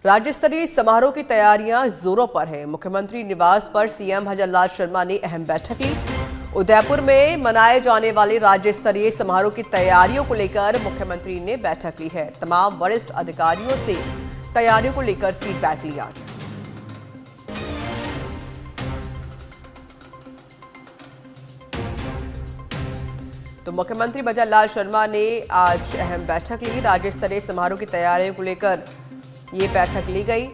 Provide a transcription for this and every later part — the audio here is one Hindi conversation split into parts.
राज्य स्तरीय समारोह की तैयारियां जोरों पर है। मुख्यमंत्री निवास पर सीएम भजनलाल शर्मा ने अहम बैठक ली। उदयपुर में मनाए जाने वाले राज्य स्तरीय समारोह की तैयारियों को लेकर मुख्यमंत्री ने बैठक ली है। तमाम वरिष्ठ अधिकारियों से तैयारियों को लेकर फीडबैक लिया। तो मुख्यमंत्री भजनलाल शर्मा ने आज अहम बैठक ली। राज्य स्तरीय समारोह की तैयारियों को लेकर ये बैठक ली गई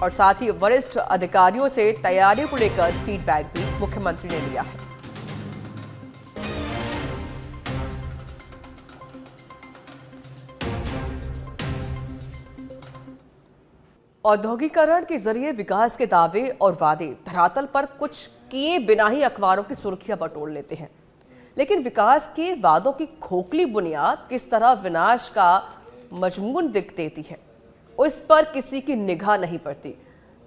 और साथ ही वरिष्ठ अधिकारियों से तैयारियों को लेकर फीडबैक भी मुख्यमंत्री ने लिया है। औद्योगिकरण के जरिए विकास के दावे और वादे धरातल पर कुछ किए बिना ही अखबारों की सुर्खियां बटोर लेते हैं, लेकिन विकास के वादों की खोखली बुनियाद किस तरह विनाश का मजमून दिख देती है, उस पर किसी की निगाह नहीं पड़ती।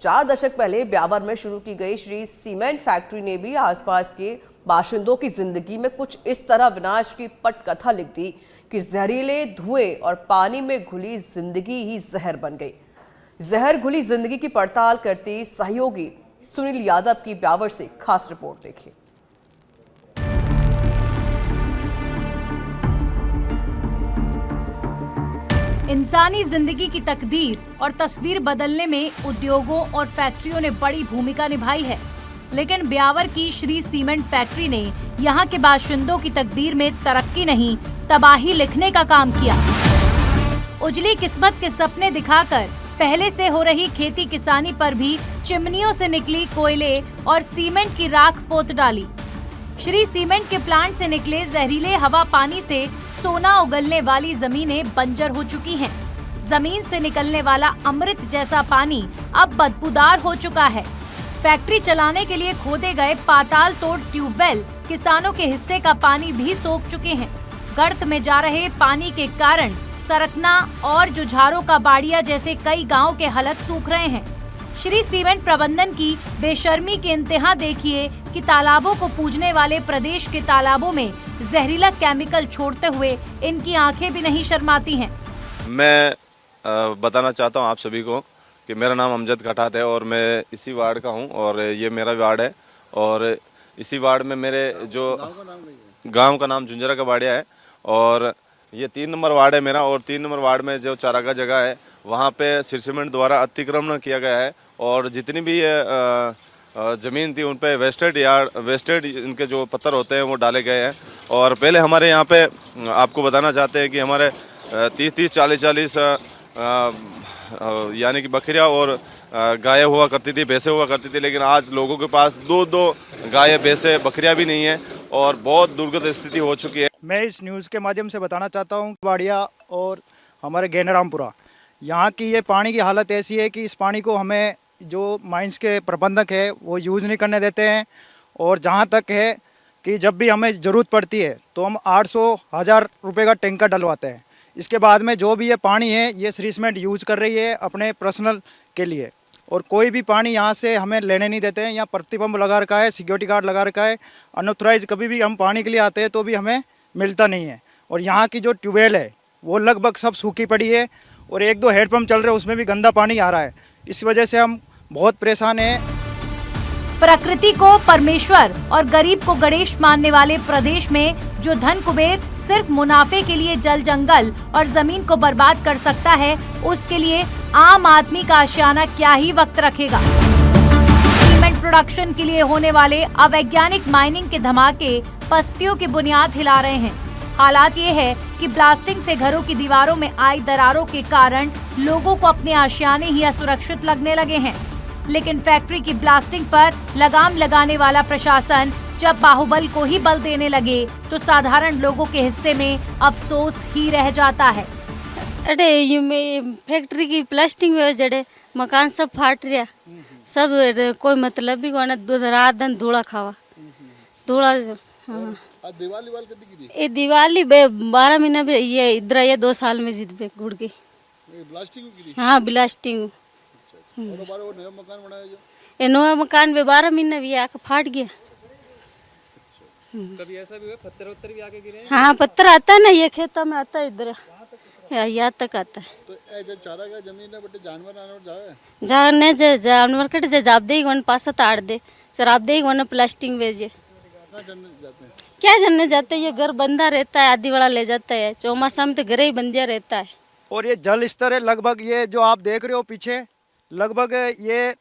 4 दशक पहले ब्यावर में शुरू की गई श्री सीमेंट फैक्ट्री ने भी आसपास के बाशिंदों की जिंदगी में कुछ इस तरह विनाश की पटकथा लिख दी कि जहरीले धुएं और पानी में घुली जिंदगी ही जहर बन गई। जहर घुली जिंदगी की पड़ताल करती सहयोगी सुनील यादव की ब्यावर से खास रिपोर्ट देखिए। इंसानी जिंदगी की तकदीर और तस्वीर बदलने में उद्योगों और फैक्ट्रियों ने बड़ी भूमिका निभाई है, लेकिन ब्यावर की श्री सीमेंट फैक्ट्री ने यहाँ के बाशिंदों की तकदीर में तरक्की नहीं, तबाही लिखने का काम किया। उजली किस्मत के सपने दिखाकर पहले से हो रही खेती किसानी पर भी चिमनियों से निकली कोयले और सीमेंट की राख पोत डाली। श्री सीमेंट के प्लांट से निकले जहरीले हवा पानी से सोना उगलने वाली जमीनें बंजर हो चुकी हैं। जमीन से निकलने वाला अमृत जैसा पानी अब बदबूदार हो चुका है। फैक्ट्री चलाने के लिए खोदे गए पाताल तोड़ ट्यूबवेल किसानों के हिस्से का पानी भी सोख चुके हैं। गर्त में जा रहे पानी के कारण सरकना और जुझारों का बाड़िया जैसे कई गाँव के हलक सूख रहे हैं। श्री सीमेंट प्रबंधन की बेशर्मी के इंतहा देखिए कि तालाबों को पूजने वाले प्रदेश के तालाबों में जहरीला केमिकल छोड़ते हुए इनकी आंखें भी नहीं शर्माती हैं। मैं बताना चाहता हूं आप सभी को कि मेरा नाम अमजद खटात है और मैं इसी वार्ड का हूं और ये मेरा वार्ड है और इसी वार्ड में मेरे जो गांव का नाम झुंझरा का बाड़िया है और ये 3 नंबर वार्ड है मेरा और 3 नंबर वार्ड में जो चारागाह जगह है वहाँ पे श्री सीमेंट द्वारा अतिक्रमण किया गया है और जितनी भी ज़मीन थी उन पे वेस्टेड इनके जो पत्थर होते हैं वो डाले गए हैं। और पहले हमारे यहाँ पे आपको बताना चाहते हैं कि हमारे 30-30, 40-40 यानी कि बकरियाँ और गायें हुआ करती थी, भैंसें हुआ करती थी, लेकिन आज लोगों के पास 2-2 गायें, भैंसें, बकरियाँ भी नहीं है और बहुत दुर्गत स्थिति हो चुकी है। मैं इस न्यूज़ के माध्यम से बताना चाहता हूँ बाड़िया और हमारे गैनरामपुरा यहाँ की ये पानी की हालत ऐसी है कि इस पानी को हमें जो माइंस के प्रबंधक है वो यूज़ नहीं करने देते हैं और जहाँ तक है कि जब भी हमें ज़रूरत पड़ती है तो हम 800-1000 रुपये का टैंकर डलवाते हैं। इसके बाद में जो भी ये पानी है ये श्री सीमेंट यूज़ कर रही है अपने पर्सनल के लिए और कोई भी पानी यहाँ से हमें लेने नहीं देते हैं। यहाँ प्रतिबंध लगा रखा है, सिक्योरिटी गार्ड लगा रखा है। अनऑथराइज कभी भी हम पानी के लिए आते हैं तो भी हमें मिलता नहीं है और यहाँ की जो ट्यूबवेल है वो लगभग सब सूखी पड़ी है और 1-2 हैंडपम्प चल रहे हैं उसमें भी गंदा पानी आ रहा है। इस वजह से हम बहुत परेशान हैं। प्रकृति को परमेश्वर और गरीब को गणेश मानने वाले प्रदेश में जो धन कुबेर सिर्फ मुनाफे के लिए जल जंगल और जमीन को बर्बाद कर सकता है, उसके लिए आम आदमी का आशियाना क्या ही वक्त रखेगा। सीमेंट प्रोडक्शन के लिए होने वाले अवैज्ञानिक माइनिंग के धमाके बस्तियों की बुनियाद हिला रहे हैं। हालात ये है कि ब्लास्टिंग से घरों की दीवारों में आई दरारों के कारण लोगों को अपने आशियाने ही असुरक्षित लगने लगे हैं, लेकिन फैक्ट्री की ब्लास्टिंग पर लगाम लगाने वाला प्रशासन जब बाहुबल को ही बल देने लगे तो साधारण लोगों के हिस्से में अफसोस ही रह जाता है। अरे ये फैक्ट्री की प्लास्टिंग में जड़े मकान सब फाट रहा, सब कोई मतलब भी कोना, रात दिन धूड़ा खावा धूड़ा। हाँ दिवाली वाल कदी की ये दिवाली 12 महीना भी ये इधर ये 2 साल में जिद पे गुड़ की ब्लास्टिंग की। हाँ ब्लास्टिंग। और बार वो नया मकान बनाया जो ये नया मकान में 12 महीना भी आके फाट गया। कभी ऐसा भी हुआ पत्थर उत्तर भी आके गिरे? हाँ पत्थर आता है ना, ये खेतों में आता है इधर। यहाँ तक आता है तो ए जो चारा का जमीन है बटे जानवर आने जावे जाने जे जानवर कट जे जाब दे वन पासा ताड़ दे शराब दे वन प्लास्टिक भेजे कहाँ चढ़ने जाते हैं? क्या जानने जाते हैं, ये घर बंदा रहता है, आदि वाला ले जाता है, चौमासा में तो घर ही बंदिया रहता है। और ये जल स्तर है लगभग, ये जो आप देख रहे हो पीछे, लगभग ये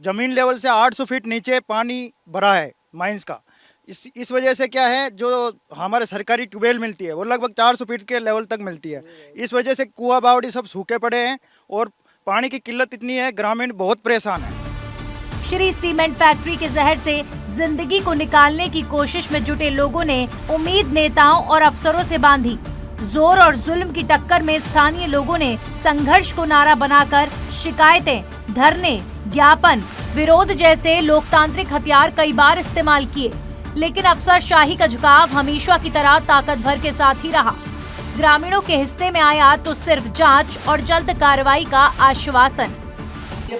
ज़मीन लेवल से 800 फीट नीचे पानी भरा है माइंस का। इस वजह से क्या है, जो हमारे सरकारी ट्यूबवेल मिलती है वो लगभग 400 फीट के लेवल तक मिलती है। इस वजह से कुआं बावड़ी सब सूखे पड़े हैं और पानी की किल्लत इतनी है, ग्रामीण बहुत परेशान है। श्री सीमेंट फैक्ट्री के जहर से जिंदगी को निकालने की कोशिश में जुटे लोगों ने उम्मीद नेताओं और अफसरों से बांधी। जोर और जुल्म की टक्कर में स्थानीय लोगों ने संघर्ष को नारा बनाकर शिकायतें, धरने, ज्ञापन, विरोध जैसे लोकतांत्रिक हथियार कई बार इस्तेमाल किए, लेकिन अफसरशाही का झुकाव हमेशा की तरह ताकत भर के साथ ही रहा। ग्रामीणों के हिस्से में आया तो सिर्फ जांच और जल्द कार्रवाई का आश्वासन।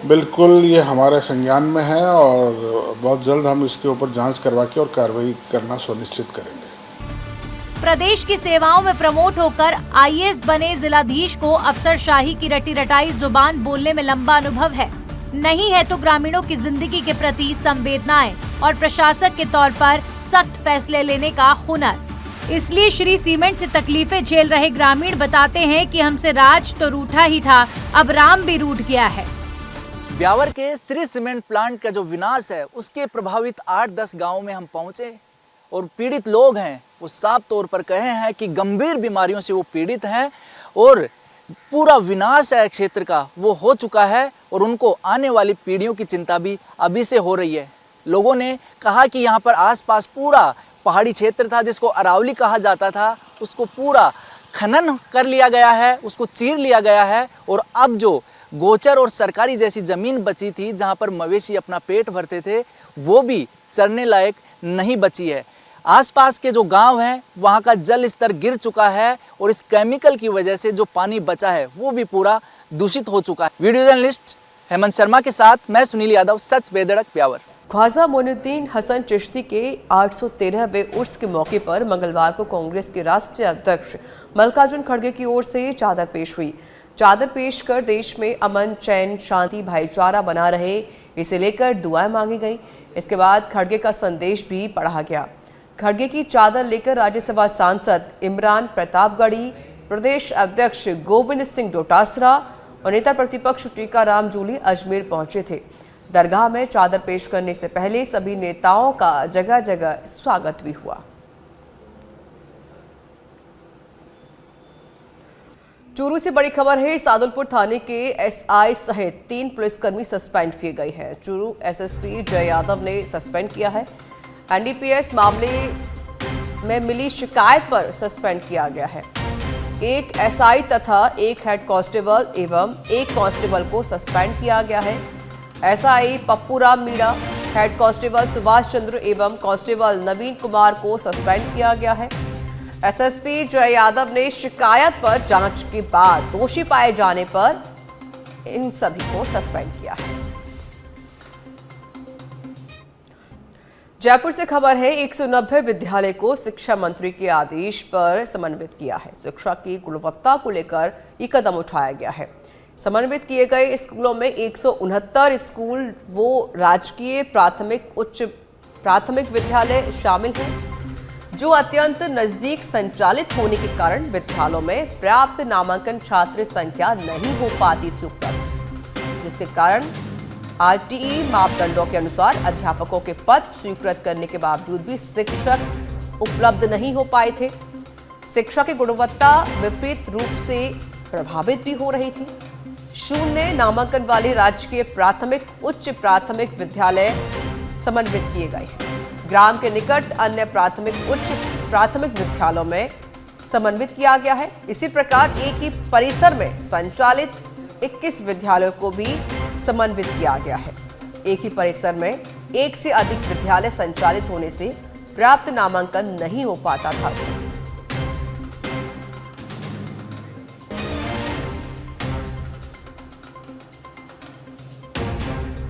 बिल्कुल ये हमारे संज्ञान में है और बहुत जल्द हम इसके ऊपर जांच करवा के और कार्रवाई करना सुनिश्चित करेंगे। प्रदेश की सेवाओं में प्रमोट होकर आईएएस बने जिलाधीश को अफसरशाही की रटी रटाई जुबान बोलने में लंबा अनुभव है। नहीं है तो ग्रामीणों की जिंदगी के प्रति संवेदनाएं और प्रशासक के तौर पर सख्त फैसले लेने का हुनर। इसलिए श्री सीमेंट से तकलीफें झेल रहे ग्रामीण बताते हैं कि हमसे राज तो रूठा ही था, अब राम भी रूठ गया है। ब्यावर के श्री सीमेंट प्लांट का जो विनाश है उसके प्रभावित 8-10 गांवों में हम पहुंचे और पीड़ित लोग हैं वो साफ तौर पर कहे हैं कि गंभीर बीमारियों से वो पीड़ित हैं और पूरा विनाश है क्षेत्र का वो हो चुका है और उनको आने वाली पीढ़ियों की चिंता भी अभी से हो रही है। लोगों ने कहा कि यहाँ पर आसपास पूरा पहाड़ी क्षेत्र था जिसको अरावली कहा जाता था, उसको पूरा खनन कर लिया गया है, उसको चीर लिया गया है और अब जो गोचर और सरकारी जैसी ज़मीन बची थी जहाँ पर मवेशी अपना पेट भरते थे वो भी चरने लायक नहीं बची है। आसपास के जो गांव हैं वहाँ का जल स्तर गिर चुका है और इस केमिकल की वजह से जो पानी बचा है वो भी पूरा दूषित हो चुका है। वीडियो जर्नलिस्ट हेमंत शर्मा के साथ मैं सुनील यादव, सच बेधड़क, ब्यावर। ख्वाजा मोइनुद्दीन हसन चिश्ती के 813वें उर्स के मौके पर मंगलवार को कांग्रेस के राष्ट्रीय अध्यक्ष मल्लिकार्जुन खड़गे की ओर से चादर पेश हुई। चादर पेश कर देश में अमन, चैन, शांति, भाईचारा बना रहे, इसे लेकर दुआएं मांगी गई। इसके बाद खड़गे का संदेश भी पढ़ा गया। खड़गे की चादर लेकर राज्यसभा सांसद इमरान प्रतापगढ़ी, प्रदेश अध्यक्ष गोविंद सिंह डोटासरा और नेता प्रतिपक्ष टीकाराम जूली अजमेर पहुंचे थे। दरगाह में चादर पेश करने से पहले सभी नेताओं का जगह जगह स्वागत भी हुआ। चूरू से बड़ी खबर है। सादुलपुर थाने के एसआई सहित 3 पुलिसकर्मी सस्पेंड किए गए हैं। चूरू एसएसपी जय यादव ने सस्पेंड किया है। एनडीपीएस मामले में मिली शिकायत पर सस्पेंड किया गया है। एक एसआई तथा एक हेड कांस्टेबल एवं एक कांस्टेबल को सस्पेंड किया गया है। SI Pappuram Meena, head constable Subhash Chandra एवं कांस्टेबल नवीन कुमार को सस्पेंड किया गया है। एसएसपी जय यादव ने शिकायत पर जांच के बाद दोषी पाए जाने पर इन सभी को सस्पेंड किया है। जयपुर से खबर है, 190 विद्यालय को शिक्षा मंत्री के आदेश पर समन्वित किया है। शिक्षा की गुणवत्ता को लेकर ये कदम उठाया गया है। समन्वित किए गए स्कूलों में 169 स्कूल वो राजकीय प्राथमिक, उच्च प्राथमिक विद्यालय शामिल हैं जो अत्यंत नजदीक संचालित होने के कारण विद्यालयों में पर्याप्त नामांकन छात्र संख्या नहीं हो पाती थी उपलब्ध, जिसके कारण आरटीई मापदंडों के अनुसार अध्यापकों के पद स्वीकृत करने के बावजूद भी शिक्षक उपलब्ध नहीं हो पाए थे। शिक्षा की गुणवत्ता विपरीत रूप से प्रभावित भी हो रही थी। शून्य नामांकन वाले राजकीय प्राथमिक, उच्च प्राथमिक विद्यालय समन्वित किए गए हैं। ग्राम के निकट अन्य प्राथमिक, उच्च प्राथमिक विद्यालयों में समन्वित किया गया है। इसी प्रकार एक ही परिसर में संचालित 21 विद्यालयों को भी समन्वित किया गया है। एक ही परिसर में एक से अधिक विद्यालय संचालित होने से पर्याप्त नामांकन नहीं हो पाता था।